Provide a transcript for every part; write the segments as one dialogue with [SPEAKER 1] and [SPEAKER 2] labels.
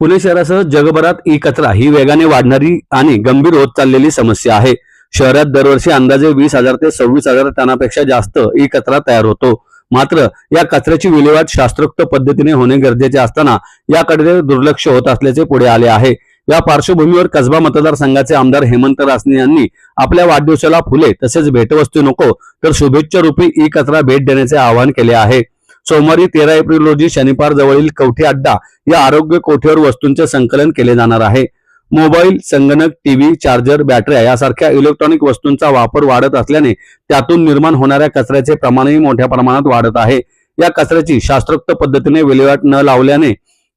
[SPEAKER 1] पुणे शहरासह जगभरात ई कचरा ही वेगाने वाढणारी आणि गंभीर होत चाललेली समस्या आहे। शहरात दरवर्षी अंदाजे 20,000 ते 26,000 टनापेक्षा जास्त ई कचरा तयार होतो। मात्र या कचऱ्याची विल्हेवाट शास्त्रोक्त पद्धतीने होणे गरजेचे असताना याकडे दुर्लक्ष होत असल्याचे पुढे आले आहे। या पार्श्वभूमीवर कसबा मतदारसंघाचे आमदार हेमंत रासने यांनी आपल्या वाढदिवसाला फुले तसेच भेटवस्तू नको तर शुभेच्छा रूपी ई कचरा भेट देण्याचे आवाहन केले आहे। सोमवारी 13 एप्रिल रोजी शनिपार जवळील कवठे अड्डा या आरोग्य कोठेवर वस्तूंचे संकलन केले जाणार आहे। मोबाईल, संगणक, टीव्ही, चार्जर, बॅटऱ्या यासारख्या इलेक्ट्रॉनिक वस्तूंचा वापर वाढत असल्याने त्यातून निर्माण होणाऱ्या कचऱ्याचे प्रमाणही मोठ्या प्रमाणात वाढत आहे। या कचऱ्याची शास्त्रोक्त पद्धतीने विल्हेवाट न लावल्याने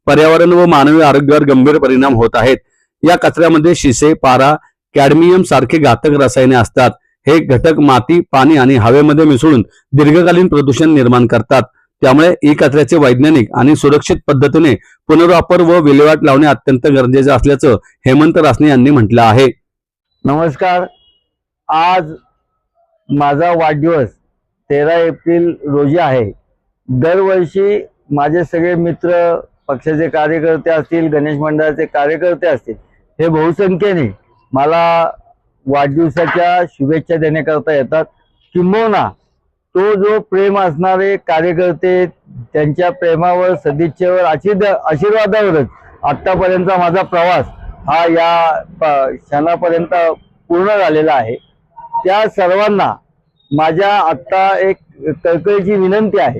[SPEAKER 1] पर्यावरण व मानवी आरोग्यावर गंभीर परिणाम होत आहेत। या कचऱ्यामध्ये शिसे, पारा, कॅडमियम सारखे घातक रसायने असतात। हे घटक माती, पाणी आणि हवेमध्ये मिसळून दीर्घकालीन प्रदूषण निर्माण करतात। त्यामुळे ई कचऱ्याचे वैज्ञानिक आणि सुरक्षित पद्धतीने पुनर्वापर व विल्हेवाट लावणे अत्यंत गरजेचे असल्याचं हेमंत रासने यांनी म्हटलं आहे।
[SPEAKER 2] नमस्कार, आज माझा वाढदिवस 13 एप्रिल रोजी आहे। दरवर्षी माझे सगळे मित्र, पक्षाचे कार्यकर्ते असतील, गणेश मंडळाचे कार्यकर्ते असतील, हे बहुसंख्येने मला वाढदिवसाच्या शुभेच्छा देण्याकरता येतात। किंबहुना तो जो प्रेम असणारे कार्यकर्ते, त्यांच्या प्रेमावर, सदिच्छेवर, आशीर्वादावरच आतापर्यंतचा माझा प्रवास हा या क्षणापर्यंत पूर्ण झालेला आहे। त्या सर्वांना माझ्या आत्ता एक कळकळीची विनंती आहे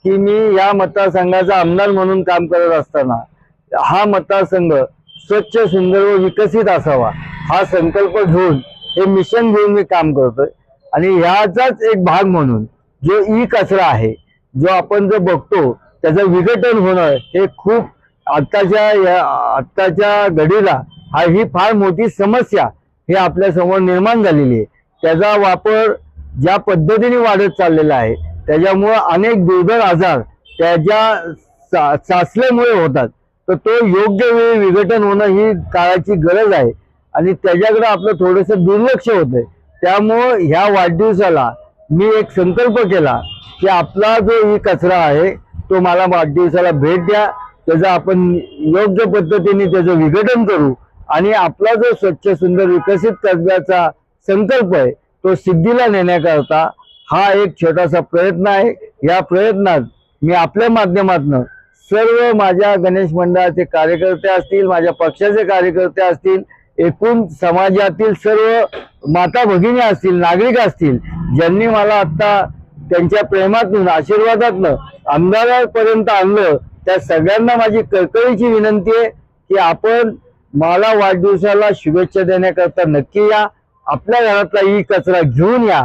[SPEAKER 2] की मी या मतदारसंघाचा आमदार म्हणून काम करत असताना हा मतदारसंघ स्वच्छ, सुंदर व विकसित असावा हा संकल्प घेऊन, हे मिशन घेऊन मी काम करतोय। आणि ह्याचाच एक भाग म्हणून जो ई कचरा आहे, जो आपण जो बघतो त्याचं विघटन होणं, हे खूप आत्ताच्या घडीला ही फार मोठी समस्या हे आपल्या समोर निर्माण झालेली आहे। त्याचा वापर ज्या पद्धतीने वाढत चाललेला आहे, त्याच्यामुळे अनेक दुर्धर आजार त्याच्या साचल्यामुळे होतात। तर तो योग्य वेळी विघटन होणं ही काळाची गरज आहे आणि त्याच्याकडे आपलं थोडंसं दुर्लक्ष होतंय। त्यामुळे ह्या वाढदिवसाला मी एक संकल्प केला की आपला जो ई कचरा आहे तो मला वाढदिवसाला भेट द्या, त्याचं आपण योग्य पद्धतीने त्याचं विघटन करू आणि आपला जो स्वच्छ, सुंदर, विकसित कचऱ्याचा संकल्प आहे तो सिद्धीला नेण्याकरता हा एक छोटासा प्रयत्न आहे। या प्रयत्नात मी आपल्या माध्यमातून सर्व माझ्या गणेश मंडळाचे कार्यकर्ते असतील, माझ्या पक्षाचे कार्यकर्ते असतील, एकूण समाजातील सर्व माता भगिनी असतील, नागरिक असतील, ज्यांनी मला आता त्यांच्या प्रेमातून, आशीर्वादातून आमदारापर्यंत आणलं, त्या सगळ्यांना माझी कळकळीची विनंती आहे की आपण मला वाढदिवसाला शुभेच्छा देण्याकरता नक्की या। आपल्या घरातला ई कचरा घेऊन या,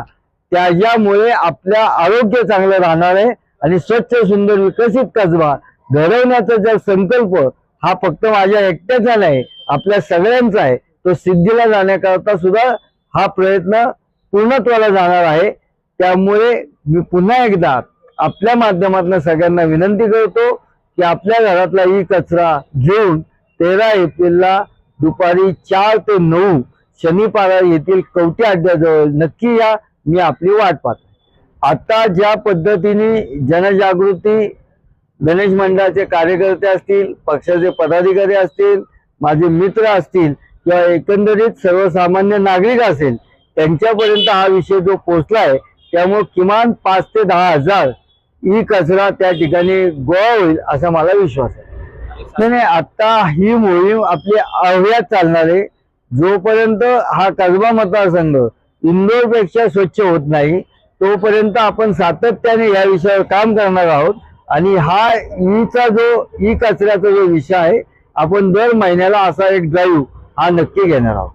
[SPEAKER 2] त्याच्यामुळे आपल्या आरोग्य चांगलं राहणार आहे आणि स्वच्छ, सुंदर, विकसित कसबा घडवण्याचा जो संकल्प हा फक्त माझ्या एकट्याचा नाही, आपल्या सगळ्यांचा आहे। तो सिद्धीला जाण्याकरता सुद्धा हा प्रयत्न पूर्णत्वाला जाणार आहे। त्यामुळे मी पुन्हा एकदा आपल्या माध्यमातून सगळ्यांना विनंती करतो की आपल्या घरातला ई कचरा घेऊन 13 एप्रिलला दुपारी 4 ते 9 शनिपारा येथील कवठे अड्ड्याजवळ नक्की या। मी आपली वाट पाहतो। आता ज्या पद्धतीने जनजागृती गणेश मंडळाचे कार्यकर्ते असतील, पक्षाचे पदाधिकारी असतील, माझे मित्र असतील किंवा एकंदरीत सर्वसामान्य नागरिक असेल, त्यांच्यापर्यंत हा विषय जो पोहोचलाय, त्यामुळे किमान 5 ते 10 हजार ई कचरा त्या ठिकाणी गोळा होईल असा मला विश्वास आहे। नाही, आता ही मोहीम आपली अव्याहत चालणार आहे। जोपर्यंत हा कसबा मतदारसंघ इंदोरपेक्षा स्वच्छ होत नाही, तोपर्यंत आपण सातत्याने या विषयावर काम करणार आहोत। आणि हा ई कचऱ्याचा जो विषय आहे, आपण दर महिन्याला असा एक ड्राईव्ह हा नक्की घेणार आहोत।